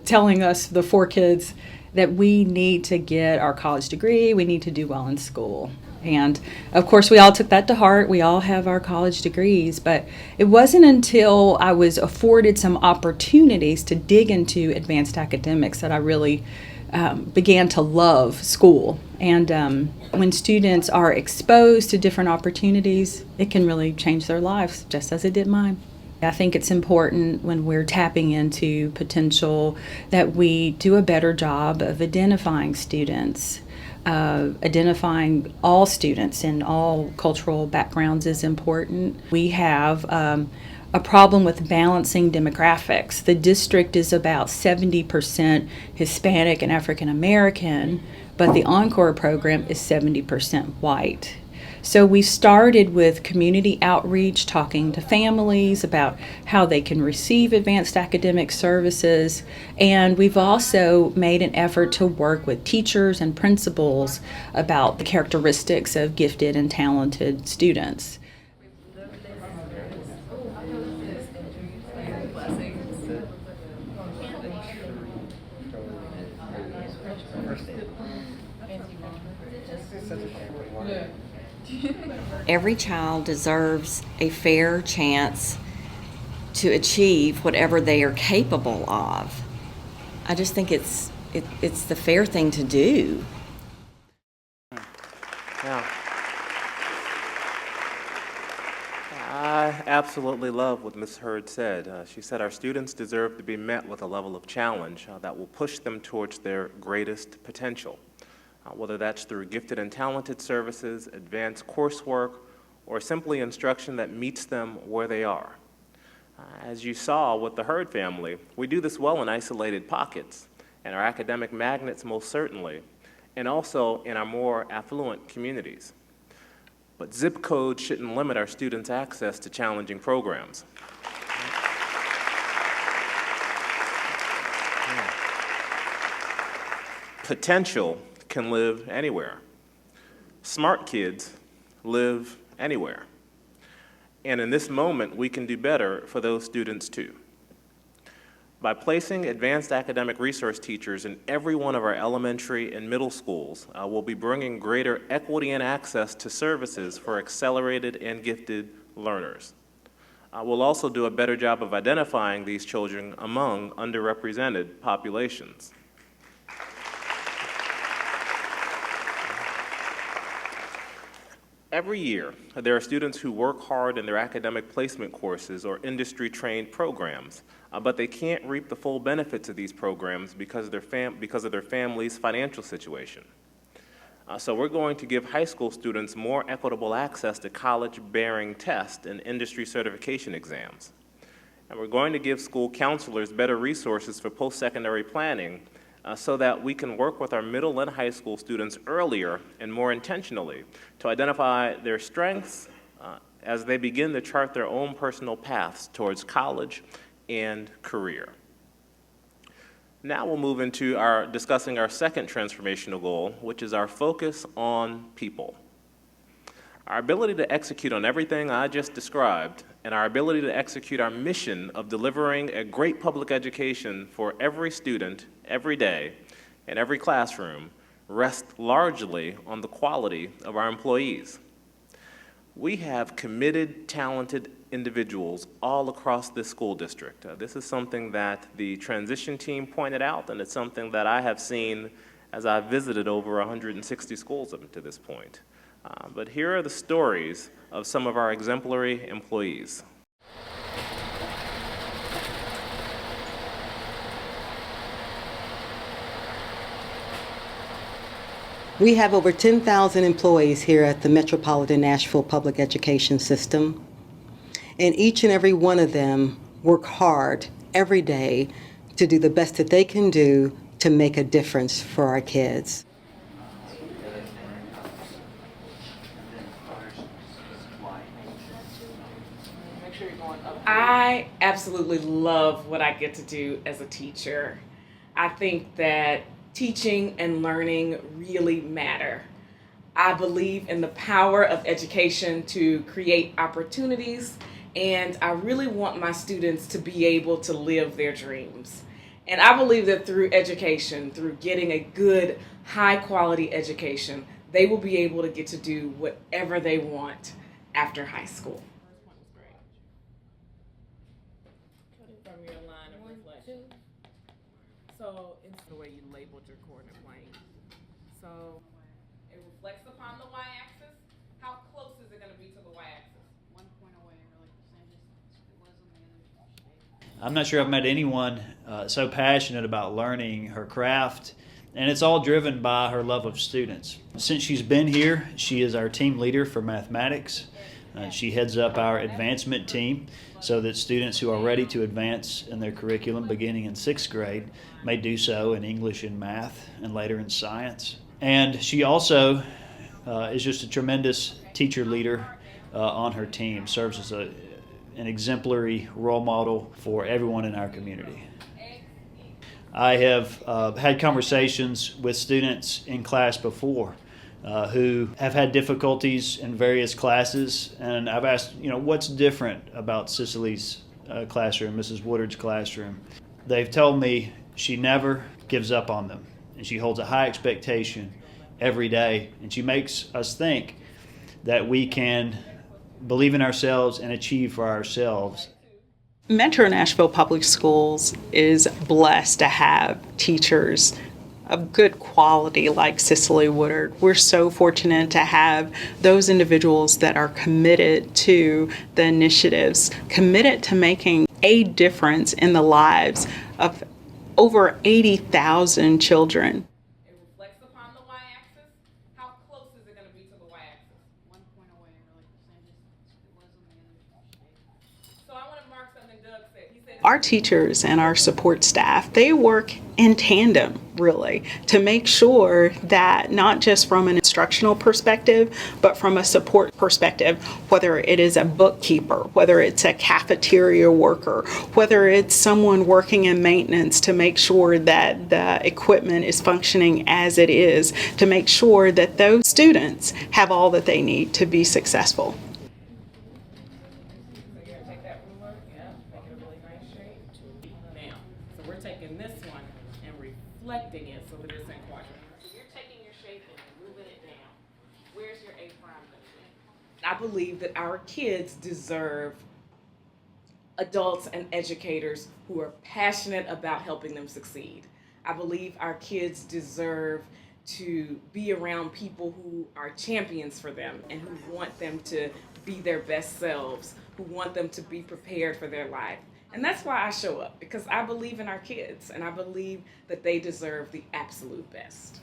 telling us, the 4 kids, that we need to get our college degree, we need to do well in school. And of course we all took that to heart. We all have our college degrees, but it wasn't until I was afforded some opportunities to dig into advanced academics that I really began to love school. And when students are exposed to different opportunities, it can really change their lives, just as it did mine. I think it's important when we're tapping into potential that we do a better job of identifying students. Identifying all students in all cultural backgrounds is important. We have a problem with balancing demographics. The district is about 70% Hispanic and African American, but the Encore program is 70% white. So we started with community outreach, talking to families about how they can receive advanced academic services, and we've also made an effort to work with teachers and principals about the characteristics of gifted and talented students. Every child deserves a fair chance to achieve whatever they are capable of. I just think it's the fair thing to do. Yeah. I absolutely love what Ms. Hurd said. She said our students deserve to be met with a level of challenge that will push them towards their greatest potential. Whether that's through gifted and talented services, advanced coursework, or simply instruction that meets them where they are. As you saw with the Hurd family, we do this well in isolated pockets, and our academic magnets most certainly, and also in our more affluent communities. But zip codes shouldn't limit our students' access to challenging programs. Potential can live anywhere. Smart kids live anywhere. And in this moment, we can do better for those students too. By placing advanced academic resource teachers in every one of our elementary and middle schools, we'll be bringing greater equity and access to services for accelerated and gifted learners. We'll also do a better job of identifying these children among underrepresented populations. Every year, there are students who work hard in their academic placement courses or industry-trained programs, but they can't reap the full benefits of these programs because of their family's financial situation. So we're going to give high school students more equitable access to college-bearing tests and industry certification exams. And we're going to give school counselors better resources for post-secondary planning so that we can work with our middle and high school students earlier and more intentionally to identify their strengths as they begin to chart their own personal paths towards college and career. Now we'll move into discussing our second transformational goal, which is our focus on people. Our ability to execute on everything I just described, and our ability to execute our mission of delivering a great public education for every student, every day, in every classroom, rest largely on the quality of our employees. We have committed, talented individuals all across this school district. This is something that the transition team pointed out, and it's something that I have seen as I've visited over 160 schools up to this point. But here are the stories of some of our exemplary employees. We have over 10,000 employees here at the Metropolitan Nashville Public Education System, and each and every one of them work hard every day to do the best that they can do to make a difference for our kids. I absolutely love what I get to do as a teacher. I think that teaching and learning really matter. I believe in the power of education to create opportunities, and I really want my students to be able to live their dreams. And I believe that through education, through getting a good, high-quality education, they will be able to get to do whatever they want after high school. From your line of reflection. So it's the way you labeled your coordinate plane. So it reflects upon the y-axis. How close is it going to be to the y-axis? 1 point away, really the same distance it was on the other. I'm not sure I've met anyone so passionate about learning her craft, and it's all driven by her love of students. Since she's been here, she is our team leader for mathematics. She heads up our advancement team so that students who are ready to advance in their curriculum beginning in 6th grade may do so in English and math and later in science. And she also is just a tremendous teacher leader on her team, serves as an exemplary role model for everyone in our community. I have had conversations with students in class before who have had difficulties in various classes, and I've asked, what's different about Cicely's classroom, Mrs. Woodard's classroom? They've told me she never gives up on them, and she holds a high expectation every day, and she makes us think that we can believe in ourselves and achieve for ourselves. Metro Nashville Public Schools is blessed to have teachers of good quality like Cicely Woodard. We're so fortunate to have those individuals that are committed to the initiatives, committed to making a difference in the lives of over 80,000 children. It reflects upon the y-axis. How close is it going to be to the y-axis? 1 point away, really the same distance it was on the other. So I want to mark something Doug said. He said Our teachers and our support staff, they work in tandem, really, to make sure that not just from an instructional perspective, but from a support perspective, whether it is a bookkeeper, whether it's a cafeteria worker, whether it's someone working in maintenance to make sure that the equipment is functioning as it is, to make sure that those students have all that they need to be successful. We're taking this one and reflecting it so that it's in quadrant. So you're taking your shape and moving it down. Where's your A prime going to be? I believe that our kids deserve adults and educators who are passionate about helping them succeed. I believe our kids deserve to be around people who are champions for them and who want them to be their best selves, who want them to be prepared for their life. And that's why I show up, because I believe in our kids, and I believe that they deserve the absolute best.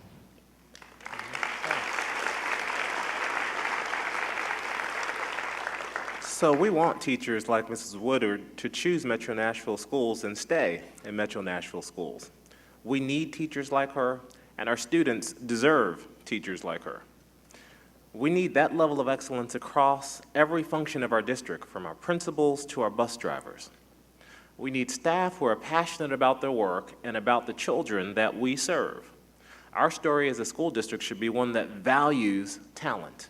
So we want teachers like Mrs. Woodard to choose Metro Nashville Schools and stay in Metro Nashville Schools. We need teachers like her, and our students deserve teachers like her. We need that level of excellence across every function of our district, from our principals to our bus drivers. We need staff who are passionate about their work and about the children that we serve. Our story as a school district should be one that values talent.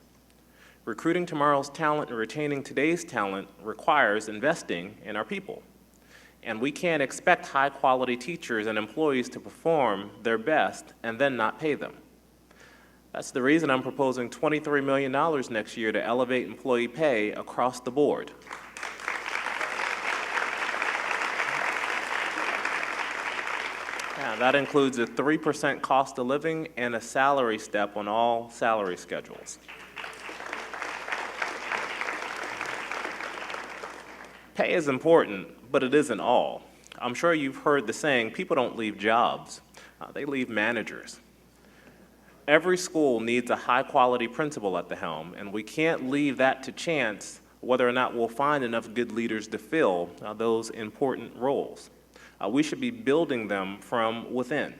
Recruiting tomorrow's talent and retaining today's talent requires investing in our people. And we can't expect high-quality teachers and employees to perform their best and then not pay them. That's the reason I'm proposing $23 million next year to elevate employee pay across the board. That includes a 3% cost of living and a salary step on all salary schedules. Pay is important, but it isn't all. I'm sure you've heard the saying, people don't leave jobs, they leave managers. Every school needs a high-quality principal at the helm, and we can't leave that to chance whether or not we'll find enough good leaders to fill those important roles. We should be building them from within.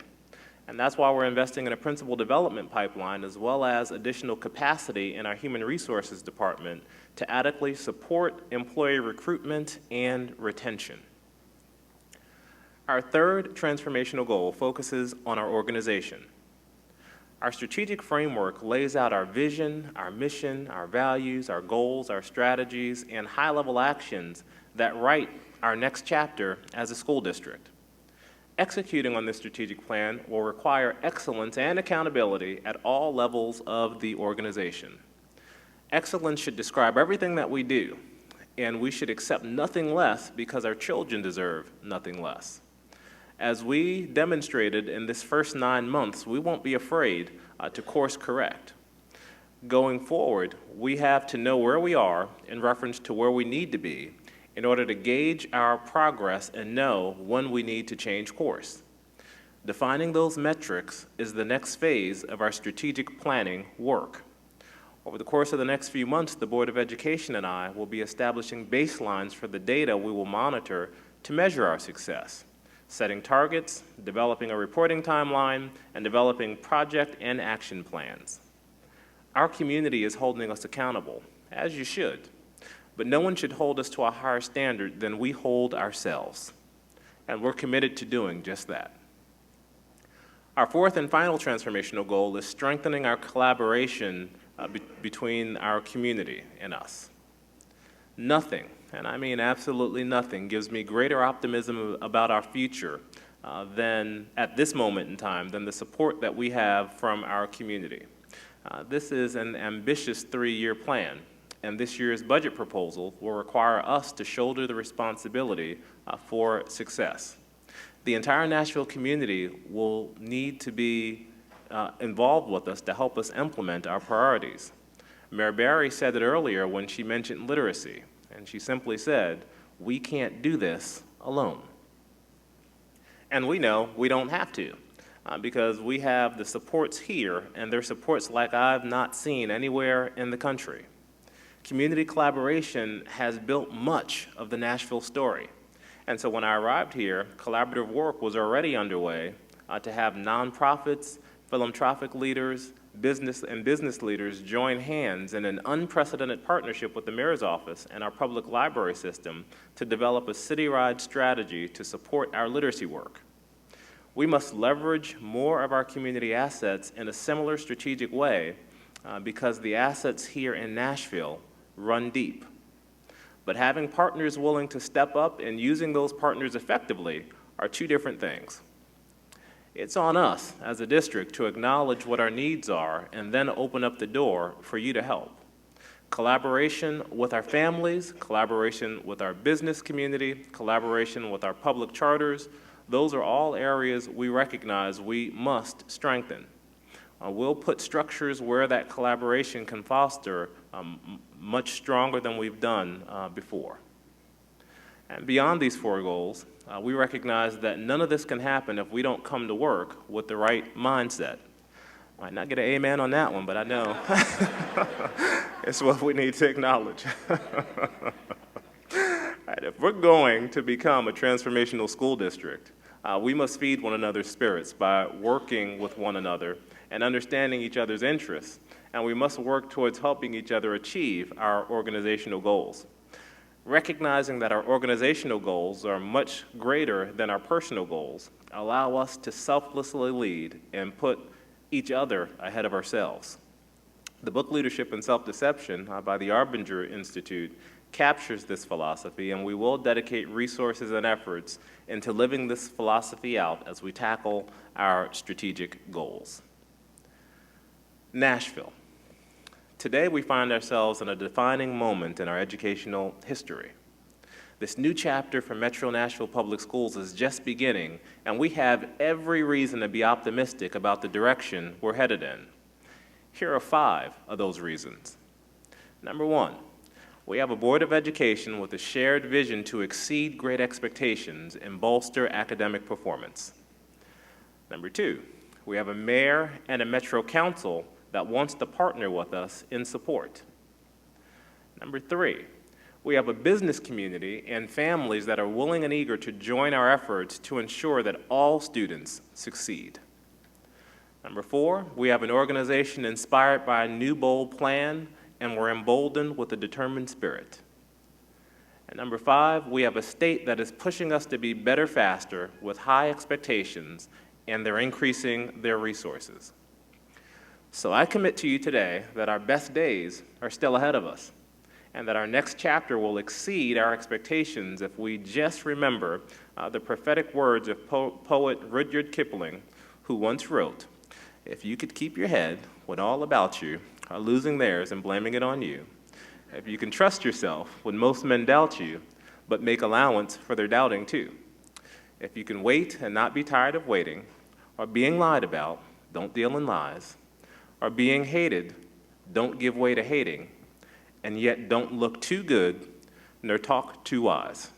And that's why we're investing in a principal development pipeline as well as additional capacity in our human resources department to adequately support employee recruitment and retention. Our third transformational goal focuses on our organization. Our strategic framework lays out our vision, our mission, our values, our goals, our strategies, and high-level actions that write our next chapter as a school district. Executing on this strategic plan will require excellence and accountability at all levels of the organization. Excellence should describe everything that we do, and we should accept nothing less because our children deserve nothing less. As we demonstrated in this first 9 months, we won't be afraid to course correct. Going forward, we have to know where we are in reference to where we need to be in order to gauge our progress and know when we need to change course. Defining those metrics is the next phase of our strategic planning work. Over the course of the next few months, the Board of Education and I will be establishing baselines for the data we will monitor to measure our success, setting targets, developing a reporting timeline, and developing project and action plans. Our community is holding us accountable, as you should, but no one should hold us to a higher standard than we hold ourselves, and we're committed to doing just that. Our fourth and final transformational goal is strengthening our collaboration between our community and us. Nothing, and I mean absolutely nothing, gives me greater optimism about our future than, at this moment in time, than the support that we have from our community. This is an ambitious 3-year plan, and this year's budget proposal will require us to shoulder the responsibility for success. The entire Nashville community will need to be involved with us to help us implement our priorities. Mayor Barry said it earlier when she mentioned literacy, and she simply said, "We can't do this alone." And we know we don't have to, because we have the supports here, and they're supports like I've not seen anywhere in the country. Community collaboration has built much of the Nashville story. And so when I arrived here, collaborative work was already underway to have nonprofits, philanthropic leaders, business leaders join hands in an unprecedented partnership with the Mayor's Office and our public library system to develop a citywide strategy to support our literacy work. We must leverage more of our community assets in a similar strategic way because the assets here in Nashville run deep. But having partners willing to step up and using those partners effectively are two different things. It's on us as a district to acknowledge what our needs are and then open up the door for you to help. Collaboration with our families, collaboration with our business community, collaboration with our public charters, those are all areas we recognize we must strengthen. We'll put structures where that collaboration can foster much stronger than we've done before. And beyond these 4 goals, we recognize that none of this can happen if we don't come to work with the right mindset. Might not get an amen on that one, but I know it's what we need to acknowledge. Right, if we're going to become a transformational school district, we must feed one another's spirits by working with one another and understanding each other's interests, and we must work towards helping each other achieve our organizational goals. Recognizing that our organizational goals are much greater than our personal goals allow us to selflessly lead and put each other ahead of ourselves. The book Leadership and Self-Deception by the Arbinger Institute captures this philosophy, and we will dedicate resources and efforts into living this philosophy out as we tackle our strategic goals. Nashville. Today we find ourselves in a defining moment in our educational history. This new chapter for Metro Nashville Public Schools is just beginning, and we have every reason to be optimistic about the direction we're headed in. Here are 5 of those reasons. Number 1, we have a Board of Education with a shared vision to exceed great expectations and bolster academic performance. Number 2, We have a mayor and a Metro Council that wants to partner with us in support. Number 3, we have a business community and families that are willing and eager to join our efforts to ensure that all students succeed. Number 4, we have an organization inspired by a new, bold plan, and we're emboldened with a determined spirit. And number 5, we have a state that is pushing us to be better faster with high expectations, and they're increasing their resources. So I commit to you today that our best days are still ahead of us, and that our next chapter will exceed our expectations if we just remember the prophetic words of poet Rudyard Kipling, who once wrote, "If you could keep your head when all about you are losing theirs and blaming it on you, if you can trust yourself when most men doubt you, but make allowance for their doubting too, if you can wait and not be tired of waiting, or being lied about, don't deal in lies, or being hated, don't give way to hating, and yet don't look too good, nor talk too wise.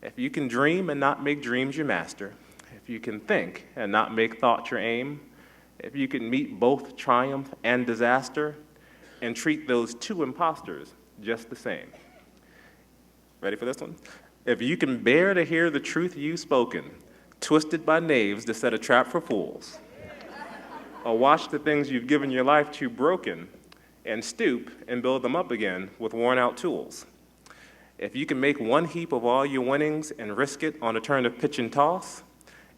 If you can dream and not make dreams your master, if you can think and not make thought your aim, if you can meet both triumph and disaster, and treat those two imposters just the same." Ready for this one? "If you can bear to hear the truth you've spoken, twisted by knaves to set a trap for fools, or watch the things you've given your life to broken, and stoop and build them up again with worn-out tools. If you can make one heap of all your winnings and risk it on a turn of pitch and toss,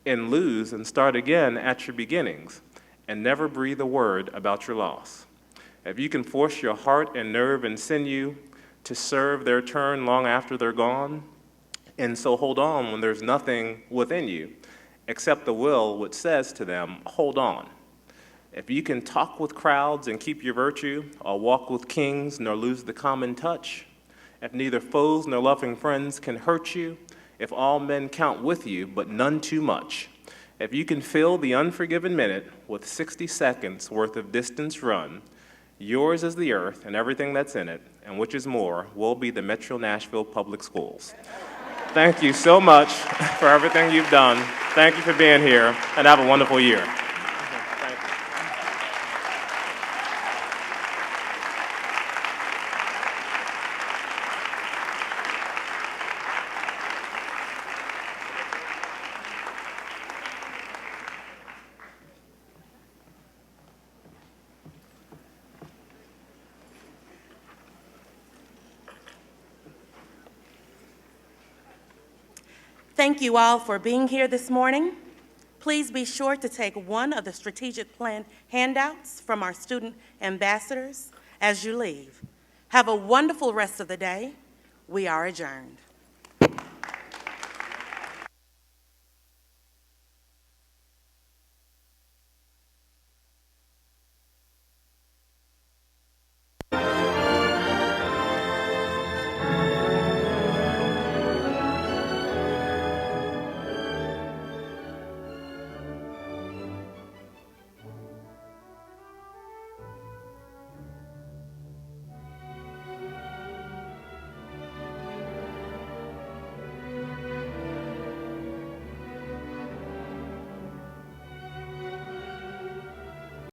and lose and start again at your beginnings, and never breathe a word about your loss. If you can force your heart and nerve and sinew to serve their turn long after they're gone, and so hold on when there's nothing within you except the will which says to them, hold on. If you can talk with crowds and keep your virtue, or walk with kings nor lose the common touch, if neither foes nor loving friends can hurt you, if all men count with you but none too much, if you can fill the unforgiven minute with 60 seconds worth of distance run, yours is the earth and everything that's in it, and which is more, will be the Metro Nashville Public Schools. Thank you so much for everything you've done. Thank you for being here, and have a wonderful year. Thank you all for being here this morning. Please be sure to take one of the strategic plan handouts from our student ambassadors as you leave. Have a wonderful rest of the day. We are adjourned.